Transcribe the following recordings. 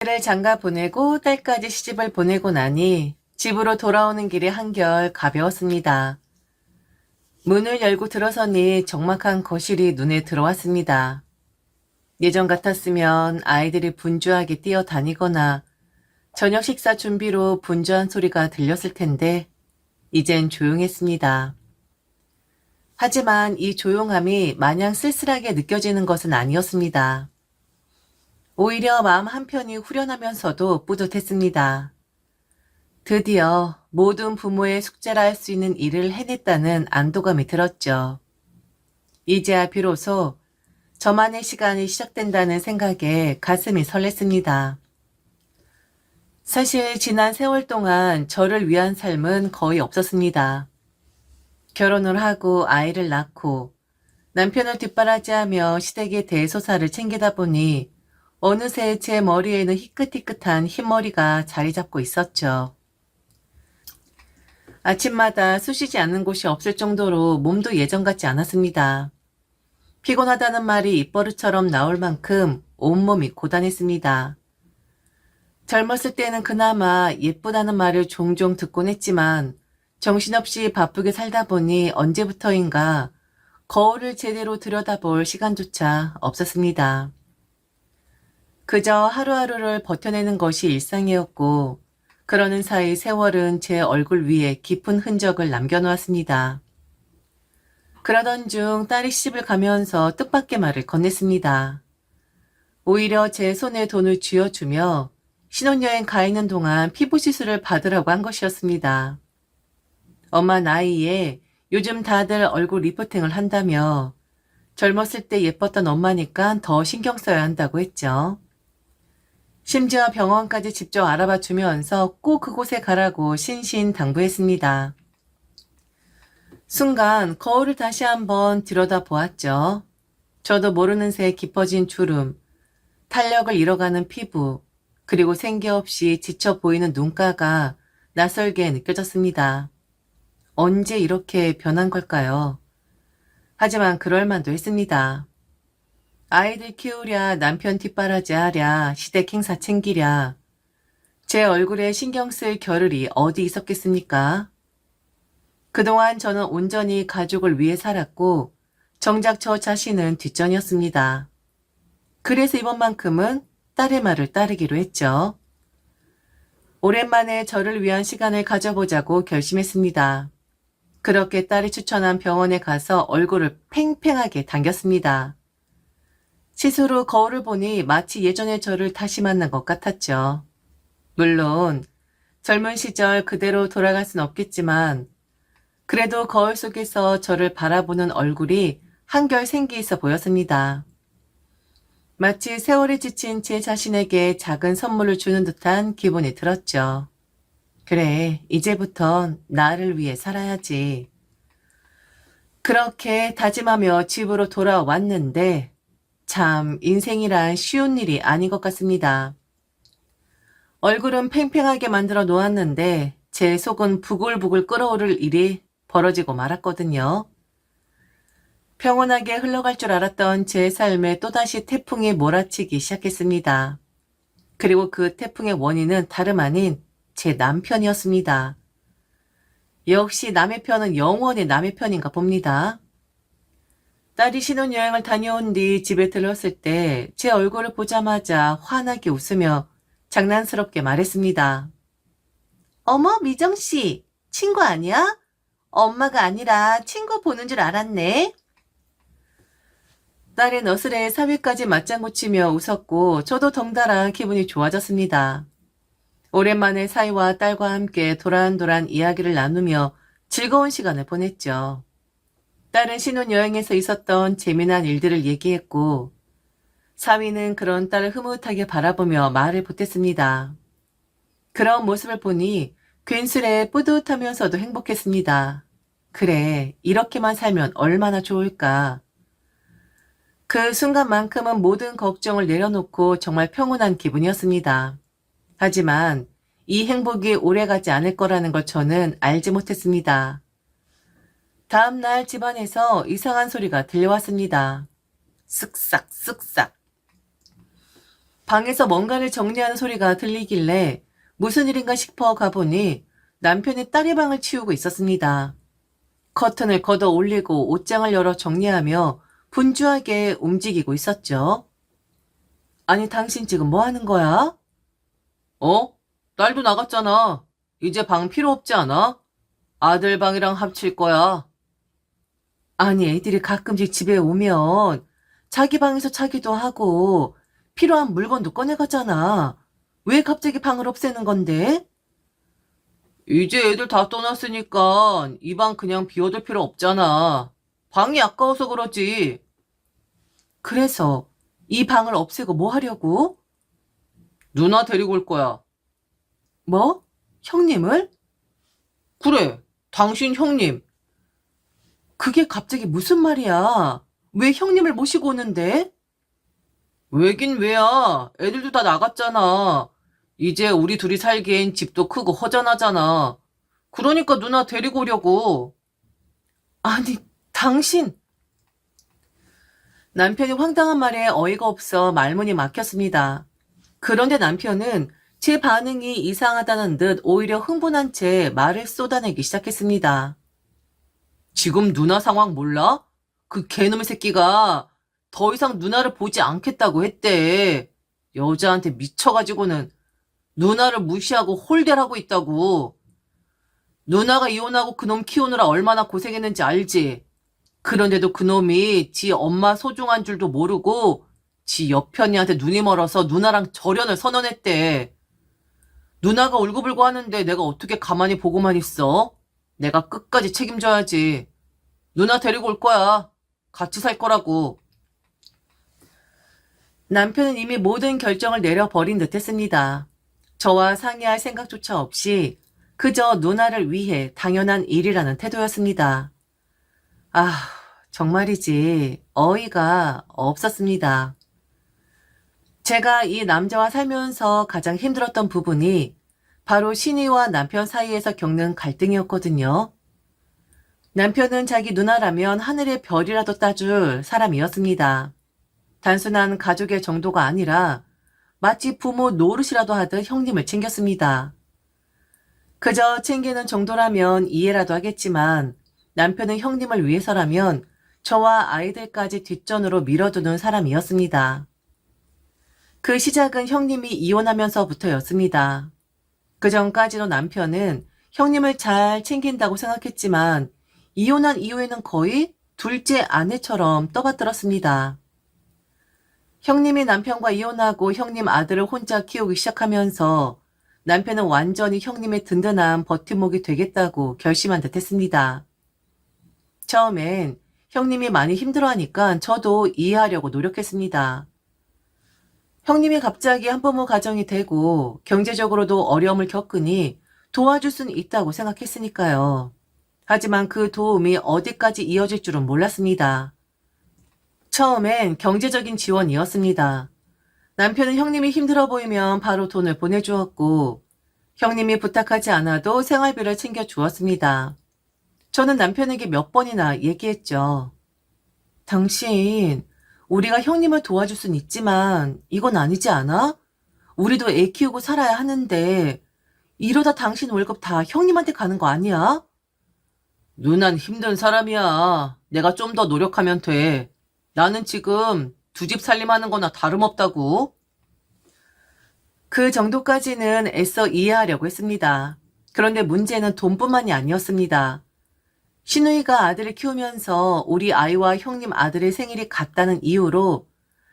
를 장가 보내고 딸까지 시집을 보내고 나니 집으로 돌아오는 길이 한결 가벼웠습니다. 문을 열고 들어서니 적막한 거실이 눈에 들어왔습니다. 예전 같았으면 아이들이 분주하게 뛰어다니거나 저녁 식사 준비로 분주한 소리가 들렸을 텐데 이젠 조용했습니다. 하지만 이 조용함이 마냥 쓸쓸하게 느껴지는 것은 아니었습니다. 오히려 마음 한편이 후련하면서도 뿌듯했습니다. 드디어 모든 부모의 숙제라 할 수 있는 일을 해냈다는 안도감이 들었죠. 이제야 비로소 저만의 시간이 시작된다는 생각에 가슴이 설렜습니다. 사실 지난 세월 동안 저를 위한 삶은 거의 없었습니다. 결혼을 하고 아이를 낳고 남편을 뒷바라지하며 시댁의 대소사를 챙기다 보니 어느새 제 머리에는 희끗희끗한 흰머리가 자리 잡고 있었죠. 아침마다 쑤시지 않는 곳이 없을 정도로 몸도 예전 같지 않았습니다. 피곤하다는 말이 입버릇처럼 나올 만큼 온몸이 고단했습니다. 젊었을 때는 그나마 예쁘다는 말을 종종 듣곤 했지만 정신없이 바쁘게 살다 보니 언제부터인가 거울을 제대로 들여다볼 시간조차 없었습니다. 그저 하루하루를 버텨내는 것이 일상이었고 그러는 사이 세월은 제 얼굴 위에 깊은 흔적을 남겨놓았습니다. 그러던 중 딸이 시집을 가면서 뜻밖의 말을 건넸습니다. 오히려 제 손에 돈을 쥐어주며 신혼여행 가 있는 동안 피부시술을 받으라고 한 것이었습니다. 엄마 나이에 요즘 다들 얼굴 리프팅을 한다며 젊었을 때 예뻤던 엄마니까 더 신경 써야 한다고 했죠. 심지어 병원까지 직접 알아봐 주면서 꼭 그곳에 가라고 신신당부했습니다. 순간 거울을 다시 한번 들여다보았죠. 저도 모르는 새 깊어진 주름, 탄력을 잃어가는 피부, 그리고 생기 없이 지쳐 보이는 눈가가 낯설게 느껴졌습니다. 언제 이렇게 변한 걸까요? 하지만 그럴 만도 했습니다. 아이들 키우랴, 남편 뒷바라지 하랴, 시댁 행사 챙기랴. 제 얼굴에 신경 쓸 겨를이 어디 있었겠습니까? 그동안 저는 온전히 가족을 위해 살았고 정작 저 자신은 뒷전이었습니다. 그래서 이번만큼은 딸의 말을 따르기로 했죠. 오랜만에 저를 위한 시간을 가져보자고 결심했습니다. 그렇게 딸이 추천한 병원에 가서 얼굴을 팽팽하게 당겼습니다. 시술 후 거울을 보니 마치 예전의 저를 다시 만난 것 같았죠. 물론 젊은 시절 그대로 돌아갈 순 없겠지만 그래도 거울 속에서 저를 바라보는 얼굴이 한결 생기 있어 보였습니다. 마치 세월에 지친 제 자신에게 작은 선물을 주는 듯한 기분이 들었죠. 그래, 이제부턴 나를 위해 살아야지. 그렇게 다짐하며 집으로 돌아왔는데 참 인생이란 쉬운 일이 아닌 것 같습니다. 얼굴은 팽팽하게 만들어 놓았는데 제 속은 부글부글 끓어오를 일이 벌어지고 말았거든요. 평온하게 흘러갈 줄 알았던 제 삶에 또다시 태풍이 몰아치기 시작했습니다. 그리고 그 태풍의 원인은 다름 아닌 제 남편이었습니다. 역시 남의 편은 영원히 남의 편인가 봅니다. 딸이 신혼여행을 다녀온 뒤 집에 들렀을 때 제 얼굴을 보자마자 환하게 웃으며 장난스럽게 말했습니다. 어머, 미정씨, 친구 아니야? 엄마가 아니라 친구 보는 줄 알았네. 딸의 너스레 사위까지 맞장구 치며 웃었고 저도 덩달아 기분이 좋아졌습니다. 오랜만에 사위와 딸과 함께 도란도란 이야기를 나누며 즐거운 시간을 보냈죠. 딸은 신혼여행에서 있었던 재미난 일들을 얘기했고 사위는 그런 딸을 흐뭇하게 바라보며 말을 보탰습니다. 그런 모습을 보니 괜스레 뿌듯하면서도 행복했습니다. 그래, 이렇게만 살면 얼마나 좋을까. 그 순간만큼은 모든 걱정을 내려놓고 정말 평온한 기분이었습니다. 하지만 이 행복이 오래가지 않을 거라는 걸 저는 알지 못했습니다. 다음 날 집안에서 이상한 소리가 들려왔습니다. 쓱싹 쓱싹. 방에서 뭔가를 정리하는 소리가 들리길래 무슨 일인가 싶어 가보니 남편이 딸의 방을 치우고 있었습니다. 커튼을 걷어 올리고 옷장을 열어 정리하며 분주하게 움직이고 있었죠. 아니, 당신 지금 뭐 하는 거야? 어? 딸도 나갔잖아. 이제 방 필요 없지 않아? 아들 방이랑 합칠 거야. 아니, 애들이 가끔씩 집에 오면 자기 방에서 자기도 하고 필요한 물건도 꺼내가잖아. 왜 갑자기 방을 없애는 건데? 이제 애들 다 떠났으니까 이 방 그냥 비워둘 필요 없잖아. 방이 아까워서 그러지. 그래서 이 방을 없애고 뭐 하려고? 누나 데리고 올 거야. 뭐? 형님을? 그래, 당신 형님. 그게 갑자기 무슨 말이야? 왜 형님을 모시고 오는데? 왜긴 왜야. 애들도 다 나갔잖아. 이제 우리 둘이 살기엔 집도 크고 허전하잖아. 그러니까 누나 데리고 오려고. 아니, 당신. 남편이 황당한 말에 어이가 없어 말문이 막혔습니다. 그런데 남편은 제 반응이 이상하다는 듯 오히려 흥분한 채 말을 쏟아내기 시작했습니다. 지금 누나 상황 몰라? 그 개놈의 새끼가 더 이상 누나를 보지 않겠다고 했대. 여자한테 미쳐가지고는 누나를 무시하고 홀대하고 있다고. 누나가 이혼하고 그놈 키우느라 얼마나 고생했는지 알지? 그런데도 그놈이 지 엄마 소중한 줄도 모르고 지 옆편이한테 눈이 멀어서 누나랑 절연을 선언했대. 누나가 울고불고 하는데 내가 어떻게 가만히 보고만 있어? 내가 끝까지 책임져야지. 누나 데리고 올 거야. 같이 살 거라고. 남편은 이미 모든 결정을 내려버린 듯 했습니다. 저와 상의할 생각조차 없이 그저 누나를 위해 당연한 일이라는 태도였습니다. 아, 정말이지 어이가 없었습니다. 제가 이 남자와 살면서 가장 힘들었던 부분이 바로 신이와 남편 사이에서 겪는 갈등이었거든요. 남편은 자기 누나라면 하늘의 별이라도 따줄 사람이었습니다. 단순한 가족의 정도가 아니라 마치 부모 노릇이라도 하듯 형님을 챙겼습니다. 그저 챙기는 정도라면 이해라도 하겠지만 남편은 형님을 위해서라면 저와 아이들까지 뒷전으로 밀어두는 사람이었습니다. 그 시작은 형님이 이혼하면서부터였습니다. 그전까지도 남편은 형님을 잘 챙긴다고 생각했지만 이혼한 이후에는 거의 둘째 아내처럼 떠받들었습니다. 형님이 남편과 이혼하고 형님 아들을 혼자 키우기 시작하면서 남편은 완전히 형님의 든든한 버팀목이 되겠다고 결심한 듯 했습니다. 처음엔 형님이 많이 힘들어하니까 저도 이해하려고 노력했습니다. 형님이 갑자기 한부모 가정이 되고 경제적으로도 어려움을 겪으니 도와줄 수는 있다고 생각했으니까요. 하지만 그 도움이 어디까지 이어질 줄은 몰랐습니다. 처음엔 경제적인 지원이었습니다. 남편은 형님이 힘들어 보이면 바로 돈을 보내주었고 형님이 부탁하지 않아도 생활비를 챙겨주었습니다. 저는 남편에게 몇 번이나 얘기했죠. 당신, 우리가 형님을 도와줄 순 있지만 이건 아니지 않아? 우리도 애 키우고 살아야 하는데 이러다 당신 월급 다 형님한테 가는 거 아니야? 누난 힘든 사람이야. 내가 좀 더 노력하면 돼. 나는 지금 두 집 살림하는 거나 다름없다고. 그 정도까지는 애써 이해하려고 했습니다. 그런데 문제는 돈뿐만이 아니었습니다. 신우이가 아들을 키우면서 우리 아이와 형님 아들의 생일이 같다는 이유로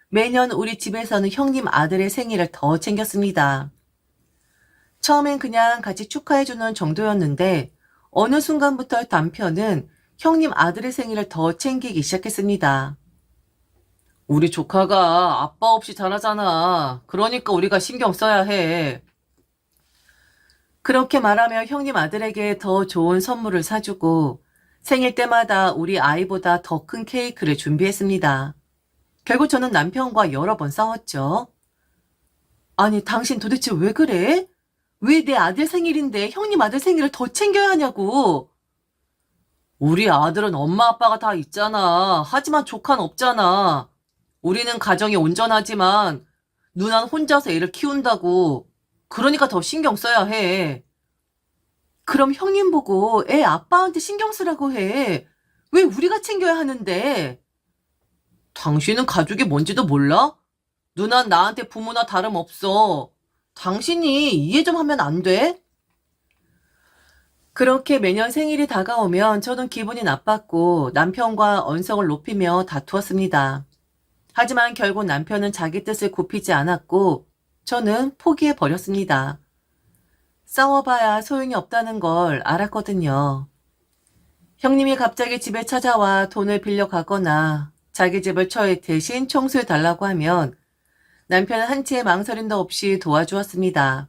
매년 우리 집에서는 형님 아들의 생일을 더 챙겼습니다. 처음엔 그냥 같이 축하해주는 정도였는데 어느 순간부터 남편은 형님 아들의 생일을 더 챙기기 시작했습니다. 우리 조카가 아빠 없이 자라잖아. 그러니까 우리가 신경 써야 해. 그렇게 말하며 형님 아들에게 더 좋은 선물을 사주고 생일 때마다 우리 아이보다 더 큰 케이크를 준비했습니다. 결국 저는 남편과 여러 번 싸웠죠. 아니, 당신 도대체 왜 그래? 왜 내 아들 생일인데 형님 아들 생일을 더 챙겨야 하냐고. 우리 아들은 엄마 아빠가 다 있잖아. 하지만 조카는 없잖아. 우리는 가정이 온전하지만 누나는 혼자서 애를 키운다고. 그러니까 더 신경 써야 해. 그럼 형님 보고 애 아빠한테 신경 쓰라고 해. 왜 우리가 챙겨야 하는데? 당신은 가족이 뭔지도 몰라? 누난 나한테 부모나 다름없어. 당신이 이해 좀 하면 안 돼? 그렇게 매년 생일이 다가오면 저는 기분이 나빴고 남편과 언성을 높이며 다투었습니다. 하지만 결국 남편은 자기 뜻을 굽히지 않았고 저는 포기해버렸습니다. 싸워봐야 소용이 없다는 걸 알았거든요. 형님이 갑자기 집에 찾아와 돈을 빌려가거나 자기 집을 저의 대신 청소해달라고 하면 남편은 한치의 망설임도 없이 도와주었습니다.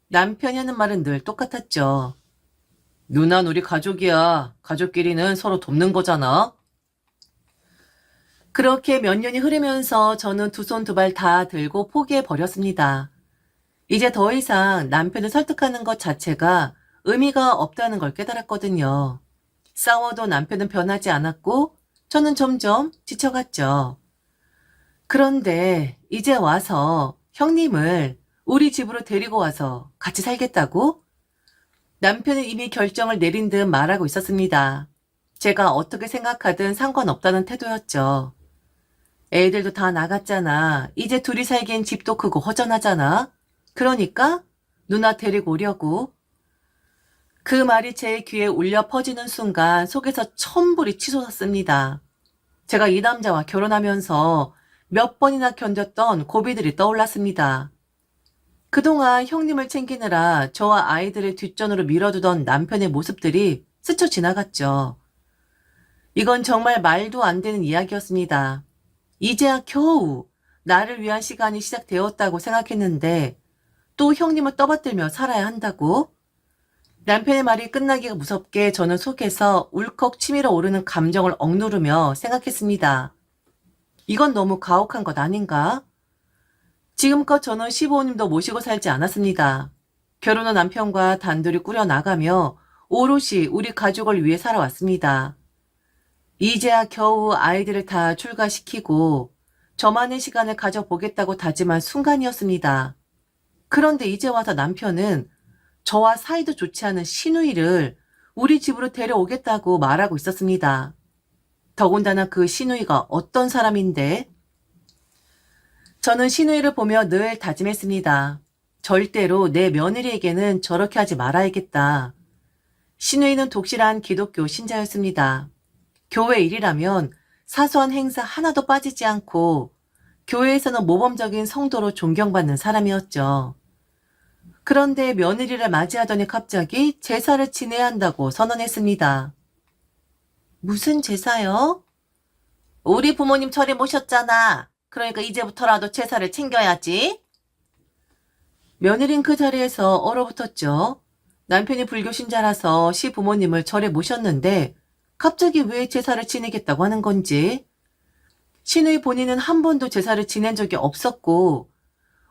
남편이 하는 말은 늘 똑같았죠. 누난 우리 가족이야. 가족끼리는 서로 돕는 거잖아. 그렇게 몇 년이 흐르면서 저는 두 손 두 발 다 들고 포기해버렸습니다. 이제 더 이상 남편을 설득하는 것 자체가 의미가 없다는 걸 깨달았거든요. 싸워도 남편은 변하지 않았고 저는 점점 지쳐갔죠. 그런데 이제 와서 형님을 우리 집으로 데리고 와서 같이 살겠다고? 남편은 이미 결정을 내린 듯 말하고 있었습니다. 제가 어떻게 생각하든 상관없다는 태도였죠. 애들도 다 나갔잖아. 이제 둘이 살기엔 집도 크고 허전하잖아. 그러니까 누나 데리고 오려고. 그 말이 제 귀에 울려 퍼지는 순간 속에서 천불이 치솟았습니다. 제가 이 남자와 결혼하면서 몇 번이나 견뎠던 고비들이 떠올랐습니다. 그동안 형님을 챙기느라 저와 아이들을 뒷전으로 밀어두던 남편의 모습들이 스쳐 지나갔죠. 이건 정말 말도 안 되는 이야기였습니다. 이제야 겨우 나를 위한 시간이 시작되었다고 생각했는데 또 형님을 떠받들며 살아야 한다고? 남편의 말이 끝나기가 무섭게 저는 속에서 울컥 치밀어 오르는 감정을 억누르며 생각했습니다. 이건 너무 가혹한 것 아닌가? 지금껏 저는 시부모님도 모시고 살지 않았습니다. 결혼한 남편과 단둘이 꾸려나가며 오롯이 우리 가족을 위해 살아왔습니다. 이제야 겨우 아이들을 다 출가시키고 저만의 시간을 가져보겠다고 다짐한 순간이었습니다. 그런데 이제 와서 남편은 저와 사이도 좋지 않은 시누이를 우리 집으로 데려오겠다고 말하고 있었습니다. 더군다나 그 시누이가 어떤 사람인데? 저는 시누이를 보며 늘 다짐했습니다. 절대로 내 며느리에게는 저렇게 하지 말아야겠다. 시누이는 독실한 기독교 신자였습니다. 교회 일이라면 사소한 행사 하나도 빠지지 않고 교회에서는 모범적인 성도로 존경받는 사람이었죠. 그런데 며느리를 맞이하더니 갑자기 제사를 지내야 한다고 선언했습니다. 무슨 제사요? 우리 부모님 절에 모셨잖아. 그러니까 이제부터라도 제사를 챙겨야지. 며느린 그 자리에서 얼어붙었죠. 남편이 불교 신자라서 시부모님을 절에 모셨는데 갑자기 왜 제사를 지내겠다고 하는 건지. 시누이 본인은 한 번도 제사를 지낸 적이 없었고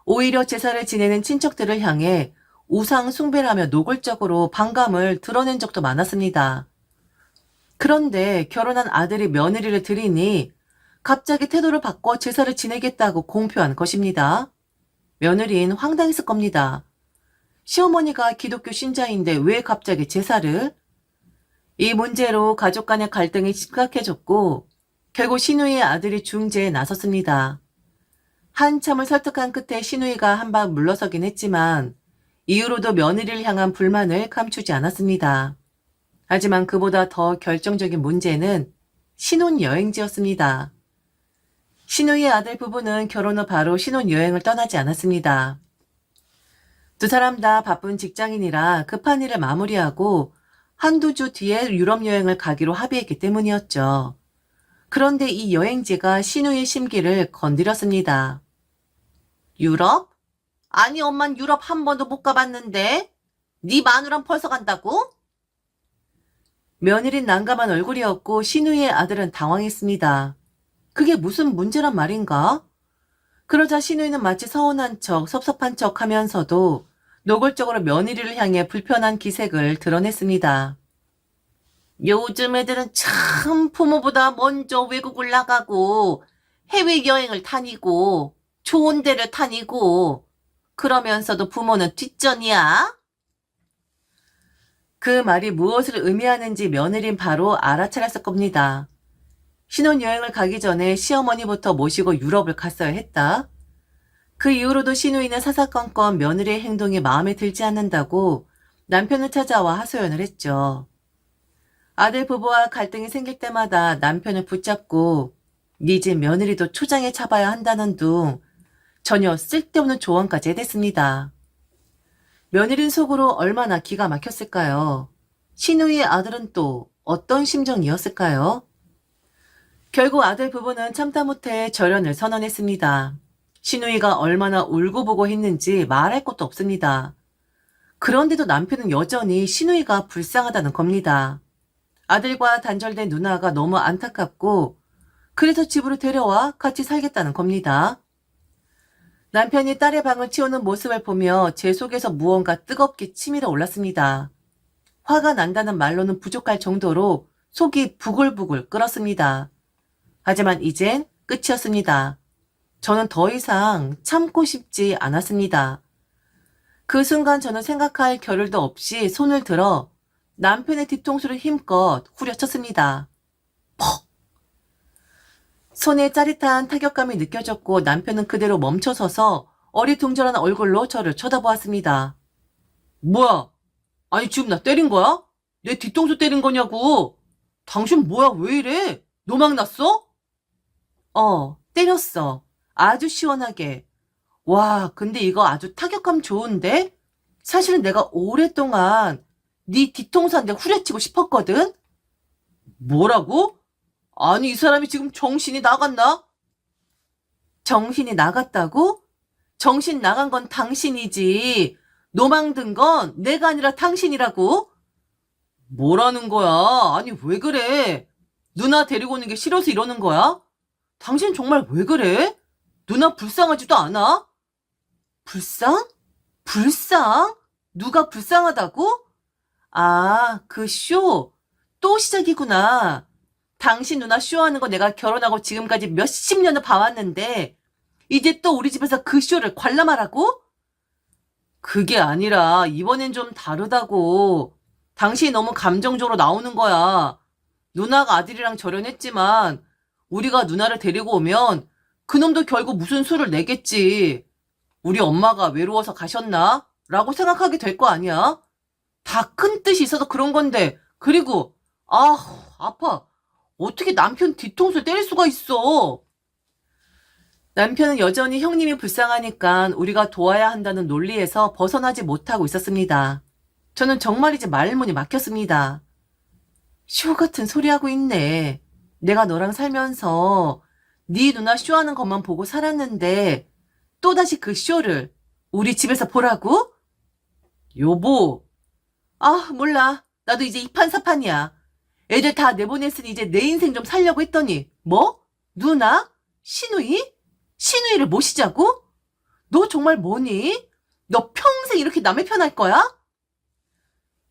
오히려 제사를 지내는 친척들을 향해 우상 숭배를 하며 노골적으로 반감을 드러낸 적도 많았습니다. 그런데 결혼한 아들이 며느리를 들이니 갑자기 태도를 바꿔 제사를 지내겠다고 공표한 것입니다. 며느리는 황당했을 겁니다. 시어머니가 기독교 신자인데 왜 갑자기 제사를? 이 문제로 가족 간의 갈등이 심각해졌고 결국 시누이의 아들이 중재에 나섰습니다. 한참을 설득한 끝에 시누이가 한 방 물러서긴 했지만 이후로도 며느리를 향한 불만을 감추지 않았습니다. 하지만 그보다 더 결정적인 문제는 신혼여행지였습니다. 시누이의 아들 부부는 결혼 후 바로 신혼여행을 떠나지 않았습니다. 두 사람 다 바쁜 직장인이라 급한 일을 마무리하고 한두 주 뒤에 유럽 여행을 가기로 합의했기 때문이었죠. 그런데 이 여행지가 시누이의 심기를 건드렸습니다. 유럽? 아니 엄만 유럽 한 번도 못 가봤는데? 네 마누란 벌써 간다고? 며느린 난감한 얼굴이었고 시누이의 아들은 당황했습니다. 그게 무슨 문제란 말인가? 그러자 시누이는 마치 서운한 척 섭섭한 척 하면서도 노골적으로 며느리를 향해 불편한 기색을 드러냈습니다. 요즘 애들은 참 부모보다 먼저 외국을 나가고 해외여행을 다니고 좋은 데를 다니고 그러면서도 부모는 뒷전이야? 그 말이 무엇을 의미하는지 며느린 바로 알아차렸을 겁니다. 신혼여행을 가기 전에 시어머니부터 모시고 유럽을 갔어야 했다. 그 이후로도 시누이는 사사건건 며느리의 행동이 마음에 들지 않는다고 남편을 찾아와 하소연을 했죠. 아들 부부와 갈등이 생길 때마다 남편을 붙잡고 네 집 며느리도 초장에 잡아야 한다는 둥 전혀 쓸데없는 조언까지 해댔습니다. 며느린 속으로 얼마나 기가 막혔을까요? 시누이의 아들은 또 어떤 심정이었을까요? 결국 아들 부부는 참다 못해 절연을 선언했습니다. 시누이가 얼마나 울고보고 했는지 말할 것도 없습니다. 그런데도 남편은 여전히 시누이가 불쌍하다는 겁니다. 아들과 단절된 누나가 너무 안타깝고 그래서 집으로 데려와 같이 살겠다는 겁니다. 남편이 딸의 방을 치우는 모습을 보며 제 속에서 무언가 뜨겁게 치밀어 올랐습니다. 화가 난다는 말로는 부족할 정도로 속이 부글부글 끓었습니다. 하지만 이젠 끝이었습니다. 저는 더 이상 참고 싶지 않았습니다. 그 순간 저는 생각할 겨를도 없이 손을 들어 남편의 뒤통수를 힘껏 후려쳤습니다. 퍽! 손에 짜릿한 타격감이 느껴졌고 남편은 그대로 멈춰서서 어리둥절한 얼굴로 저를 쳐다보았습니다. 뭐야? 아니 지금 나 때린 거야? 내 뒤통수 때린 거냐고? 당신 뭐야 왜 이래? 노막 났어? 때렸어. 아주 시원하게. 와, 근데 이거 아주 타격감 좋은데? 사실은 내가 오랫동안 네 뒤통수한테 후려치고 싶었거든? 뭐라고? 아니 이 사람이 지금 정신이 나갔나? 정신이 나갔다고? 정신 나간 건 당신이지. 노망든 건 내가 아니라 당신이라고? 뭐라는 거야? 아니 왜 그래? 누나 데리고 오는 게 싫어서 이러는 거야? 당신 정말 왜 그래? 누나 불쌍하지도 않아? 불쌍? 불쌍? 누가 불쌍하다고? 아, 그 쇼. 또 시작이구나. 당신 누나 쇼하는 거 내가 결혼하고 지금까지 몇십 년을 봐왔는데 이제 또 우리 집에서 그 쇼를 관람하라고? 그게 아니라 이번엔 좀 다르다고. 당신이 너무 감정적으로 나오는 거야. 누나가 아들이랑 절연했지만 우리가 누나를 데리고 오면 그놈도 결국 무슨 수를 내겠지. 우리 엄마가 외로워서 가셨나? 라고 생각하게 될 거 아니야? 다 큰 뜻이 있어서 그런 건데. 그리고 아파. 어떻게 남편 뒤통수를 때릴 수가 있어? 남편은 여전히 형님이 불쌍하니까 우리가 도와야 한다는 논리에서 벗어나지 못하고 있었습니다. 저는 정말이지 말문이 막혔습니다. 쇼 같은 소리 하고 있네. 내가 너랑 살면서 네 누나 쇼하는 것만 보고 살았는데 또다시 그 쇼를 우리 집에서 보라고? 여보. 몰라. 나도 이제 이판사판이야. 애들 다 내보냈으니 이제 내 인생 좀 살려고 했더니 뭐? 누나? 시누이? 시누이를 모시자고? 너 정말 뭐니? 너 평생 이렇게 남의 편 할 거야?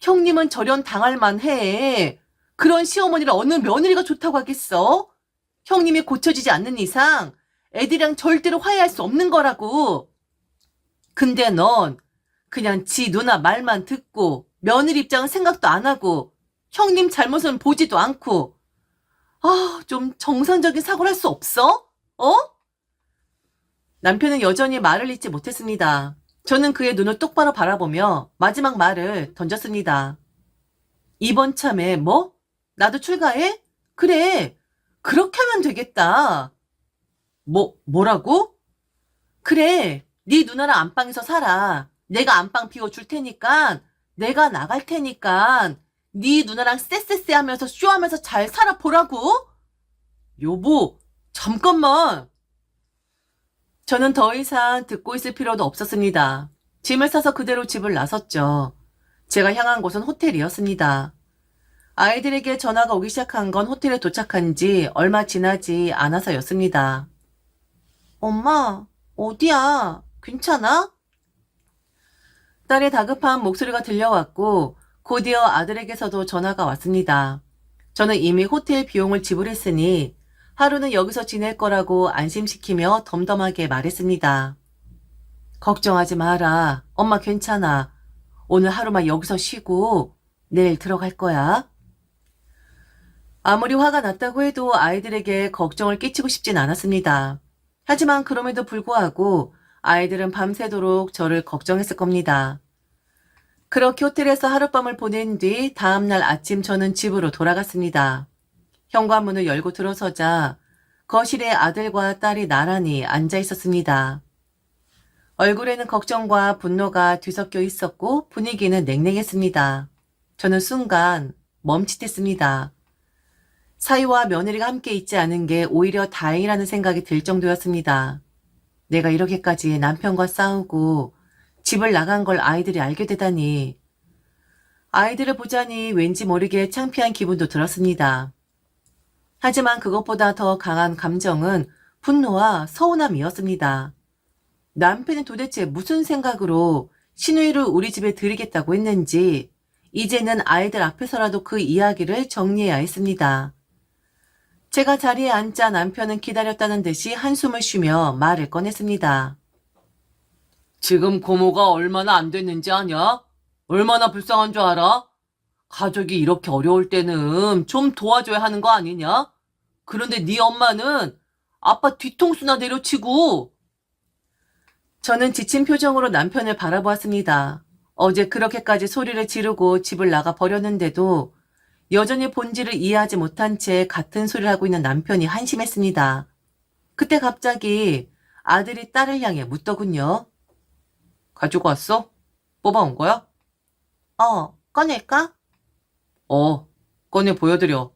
형님은 절연 당할 만해. 그런 시어머니를 어느 며느리가 좋다고 하겠어? 형님이 고쳐지지 않는 이상 애들이랑 절대로 화해할 수 없는 거라고. 근데 넌 그냥 지 누나 말만 듣고 며느리 입장은 생각도 안 하고 형님 잘못은 보지도 않고. 좀 정상적인 사고를 할 수 없어? 남편은 여전히 말을 잇지 못했습니다. 저는 그의 눈을 똑바로 바라보며 마지막 말을 던졌습니다. 이번 참에 뭐? 나도 출가해? 그래. 그렇게 하면 되겠다. 뭐라고? 그래. 네 누나랑 안방에서 살아. 내가 안방 비워줄 테니까 내가 나갈 테니까 네 누나랑 쎄쎄쎄 하면서 쇼하면서 잘 살아보라고? 여보, 잠깐만. 저는 더 이상 듣고 있을 필요도 없었습니다. 짐을 싸서 그대로 집을 나섰죠. 제가 향한 곳은 호텔이었습니다. 아이들에게 전화가 오기 시작한 건 호텔에 도착한 지 얼마 지나지 않아서였습니다. 엄마, 어디야? 괜찮아? 딸의 다급한 목소리가 들려왔고 곧이어 아들에게서도 전화가 왔습니다. 저는 이미 호텔 비용을 지불했으니 하루는 여기서 지낼 거라고 안심시키며 덤덤하게 말했습니다. 걱정하지 마라. 엄마 괜찮아. 오늘 하루만 여기서 쉬고 내일 들어갈 거야. 아무리 화가 났다고 해도 아이들에게 걱정을 끼치고 싶진 않았습니다. 하지만 그럼에도 불구하고 아이들은 밤새도록 저를 걱정했을 겁니다. 그렇게 호텔에서 하룻밤을 보낸 뒤 다음날 아침 저는 집으로 돌아갔습니다. 현관문을 열고 들어서자 거실에 아들과 딸이 나란히 앉아 있었습니다. 얼굴에는 걱정과 분노가 뒤섞여 있었고 분위기는 냉랭했습니다. 저는 순간 멈칫했습니다. 사위와 며느리가 함께 있지 않은 게 오히려 다행이라는 생각이 들 정도였습니다. 내가 이렇게까지 남편과 싸우고 집을 나간 걸 아이들이 알게 되다니. 아이들을 보자니 왠지 모르게 창피한 기분도 들었습니다. 하지만 그것보다 더 강한 감정은 분노와 서운함이었습니다. 남편이 도대체 무슨 생각으로 신우이를 우리 집에 들이겠다고 했는지 이제는 아이들 앞에서라도 그 이야기를 정리해야 했습니다. 제가 자리에 앉자 남편은 기다렸다는 듯이 한숨을 쉬며 말을 꺼냈습니다. 지금 고모가 얼마나 안 됐는지 아냐? 얼마나 불쌍한 줄 알아? 가족이 이렇게 어려울 때는 좀 도와줘야 하는 거 아니냐? 그런데 네 엄마는 아빠 뒤통수나 내려치고. 저는 지친 표정으로 남편을 바라보았습니다. 어제 그렇게까지 소리를 지르고 집을 나가 버렸는데도 여전히 본질을 이해하지 못한 채 같은 소리를 하고 있는 남편이 한심했습니다. 그때 갑자기 아들이 딸을 향해 묻더군요. 가지고 왔어? 뽑아온 거야? 꺼낼까? 꺼내 보여드려.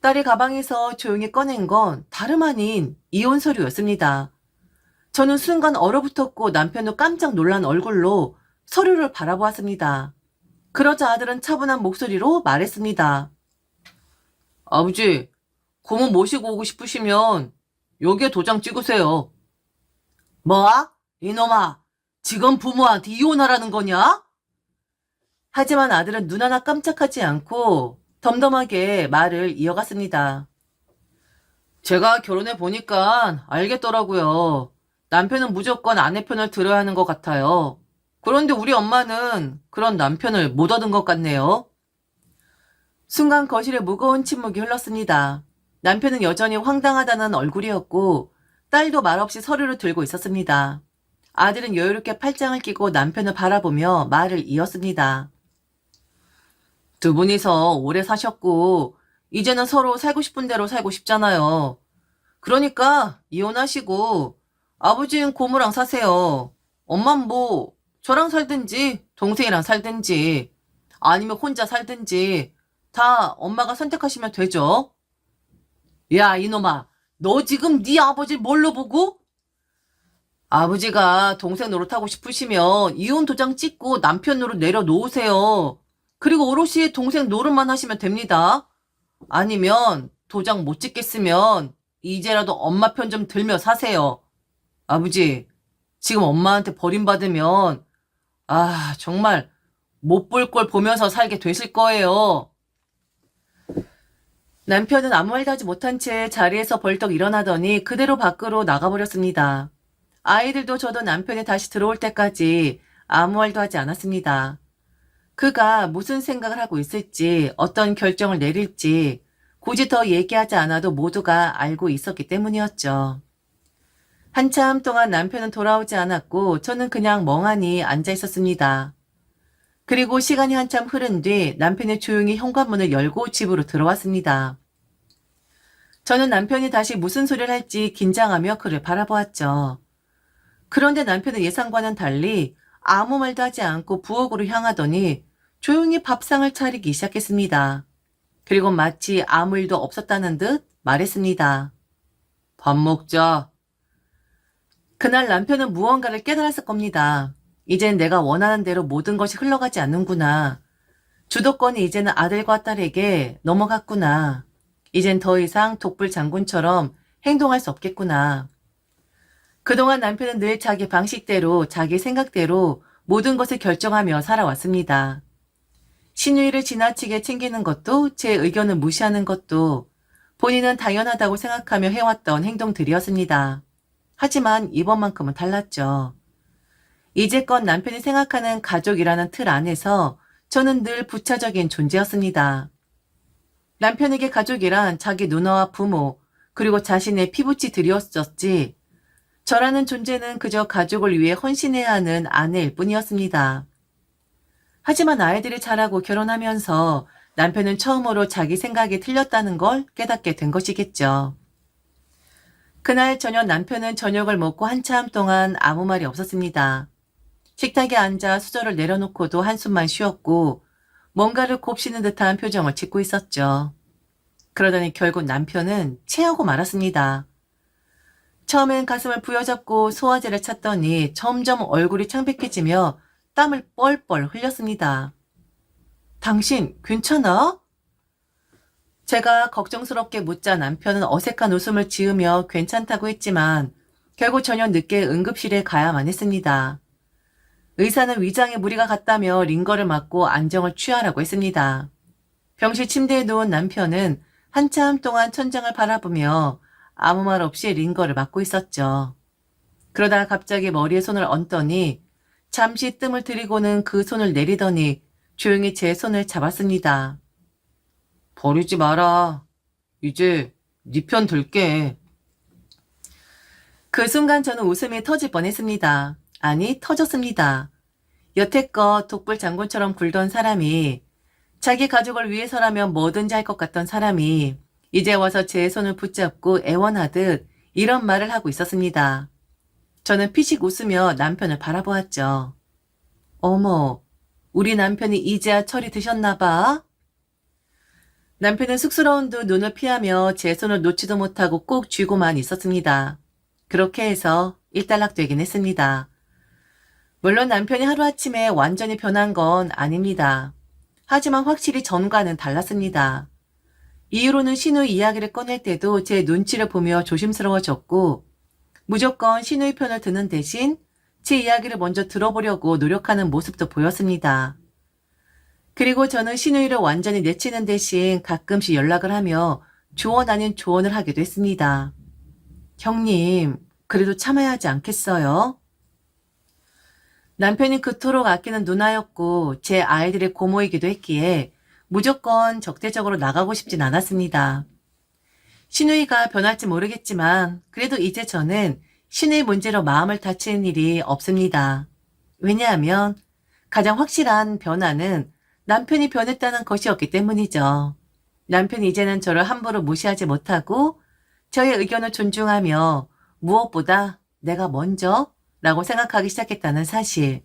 딸이 가방에서 조용히 꺼낸 건 다름 아닌 이혼 서류였습니다. 저는 순간 얼어붙었고 남편도 깜짝 놀란 얼굴로 서류를 바라보았습니다. 그러자 아들은 차분한 목소리로 말했습니다. 아버지, 고모 모시고 오고 싶으시면 여기에 도장 찍으세요. 뭐? 이놈아, 지금 부모한테 이혼하라는 거냐? 하지만 아들은 눈 하나 깜짝하지 않고 덤덤하게 말을 이어갔습니다. 제가 결혼해 보니까 알겠더라고요. 남편은 무조건 아내 편을 들어야 하는 것 같아요. 그런데 우리 엄마는 그런 남편을 못 얻은 것 같네요. 순간 거실에 무거운 침묵이 흘렀습니다. 남편은 여전히 황당하다는 얼굴이었고 딸도 말없이 서류를 들고 있었습니다. 아들은 여유롭게 팔짱을 끼고 남편을 바라보며 말을 이었습니다. 두 분이서 오래 사셨고 이제는 서로 살고 싶은 대로 살고 싶잖아요. 그러니까 이혼하시고 아버지는 고모랑 사세요. 엄만 뭐 저랑 살든지 동생이랑 살든지 아니면 혼자 살든지 다 엄마가 선택하시면 되죠. 야 이놈아, 너 지금 네 아버지를 뭘로 보고? 아버지가 동생 노릇하고 싶으시면 이혼 도장 찍고 남편 노릇 내려놓으세요. 그리고 오롯이 동생 노릇만 하시면 됩니다. 아니면 도장 못 찍겠으면 이제라도 엄마 편 좀 들며 사세요. 아버지, 지금 엄마한테 버림받으면 정말 못 볼 걸 보면서 살게 되실 거예요. 남편은 아무 말도 하지 못한 채 자리에서 벌떡 일어나더니 그대로 밖으로 나가버렸습니다. 아이들도 저도 남편이 다시 들어올 때까지 아무 말도 하지 않았습니다. 그가 무슨 생각을 하고 있을지, 어떤 결정을 내릴지 굳이 더 얘기하지 않아도 모두가 알고 있었기 때문이었죠. 한참 동안 남편은 돌아오지 않았고 저는 그냥 멍하니 앉아 있었습니다. 그리고 시간이 한참 흐른 뒤 남편이 조용히 현관문을 열고 집으로 들어왔습니다. 저는 남편이 다시 무슨 소리를 할지 긴장하며 그를 바라보았죠. 그런데 남편은 예상과는 달리 아무 말도 하지 않고 부엌으로 향하더니 조용히 밥상을 차리기 시작했습니다. 그리고 마치 아무 일도 없었다는 듯 말했습니다. 밥 먹자. 그날 남편은 무언가를 깨달았을 겁니다. 이젠 내가 원하는 대로 모든 것이 흘러가지 않는구나. 주도권이 이제는 아들과 딸에게 넘어갔구나. 이젠 더 이상 독불 장군처럼 행동할 수 없겠구나. 그동안 남편은 늘 자기 방식대로, 자기 생각대로 모든 것을 결정하며 살아왔습니다. 신우이를 지나치게 챙기는 것도, 제 의견을 무시하는 것도, 본인은 당연하다고 생각하며 해왔던 행동들이었습니다. 하지만 이번만큼은 달랐죠. 이제껏 남편이 생각하는 가족이라는 틀 안에서 저는 늘 부차적인 존재였습니다. 남편에게 가족이란 자기 누나와 부모, 그리고 자신의 피부치들이었었지, 저라는 존재는 그저 가족을 위해 헌신해야 하는 아내일 뿐이었습니다. 하지만 아이들이 자라고 결혼하면서 남편은 처음으로 자기 생각이 틀렸다는 걸 깨닫게 된 것이겠죠. 그날 저녁 남편은 저녁을 먹고 한참 동안 아무 말이 없었습니다. 식탁에 앉아 수저를 내려놓고도 한숨만 쉬었고 뭔가를 곱씹는 듯한 표정을 짓고 있었죠. 그러더니 결국 남편은 체하고 말았습니다. 처음엔 가슴을 부여잡고 소화제를 찾더니 점점 얼굴이 창백해지며 땀을 뻘뻘 흘렸습니다. 당신 괜찮아? 제가 걱정스럽게 묻자 남편은 어색한 웃음을 지으며 괜찮다고 했지만 결국 저녁 늦게 응급실에 가야만 했습니다. 의사는 위장에 무리가 갔다며 링거를 맞고 안정을 취하라고 했습니다. 병실 침대에 누운 남편은 한참 동안 천장을 바라보며 아무 말 없이 링거를 맞고 있었죠. 그러다 갑자기 머리에 손을 얹더니 잠시 뜸을 들이고는 그 손을 내리더니 조용히 제 손을 잡았습니다. 버리지 마라. 이제 네 편 들게. 그 순간 저는 웃음이 터질 뻔했습니다. 아니, 터졌습니다. 여태껏 독불 장군처럼 굴던 사람이, 자기 가족을 위해서라면 뭐든지 할 것 같던 사람이 이제 와서 제 손을 붙잡고 애원하듯 이런 말을 하고 있었습니다. 저는 피식 웃으며 남편을 바라보았죠. 어머, 우리 남편이 이제야 철이 드셨나 봐? 남편은 쑥스러운 듯 눈을 피하며 제 손을 놓지도 못하고 꼭 쥐고만 있었습니다. 그렇게 해서 일단락되긴 했습니다. 물론 남편이 하루아침에 완전히 변한 건 아닙니다. 하지만 확실히 전과는 달랐습니다. 이후로는 시누이 이야기를 꺼낼 때도 제 눈치를 보며 조심스러워졌고 무조건 시누이 편을 드는 대신 제 이야기를 먼저 들어보려고 노력하는 모습도 보였습니다. 그리고 저는 시누이를 완전히 내치는 대신 가끔씩 연락을 하며 조언 아닌 조언을 하기도 했습니다. 형님, 그래도 참아야 하지 않겠어요? 남편이 그토록 아끼는 누나였고 제 아이들의 고모이기도 했기에 무조건 적대적으로 나가고 싶진 않았습니다. 시누이가 변할지 모르겠지만 그래도 이제 저는 시누이 문제로 마음을 다치는 일이 없습니다. 왜냐하면 가장 확실한 변화는 남편이 변했다는 것이었기 때문이죠. 남편이 이제는 저를 함부로 무시하지 못하고 저의 의견을 존중하며 무엇보다 내가 먼저 라고 생각하기 시작했다는 사실.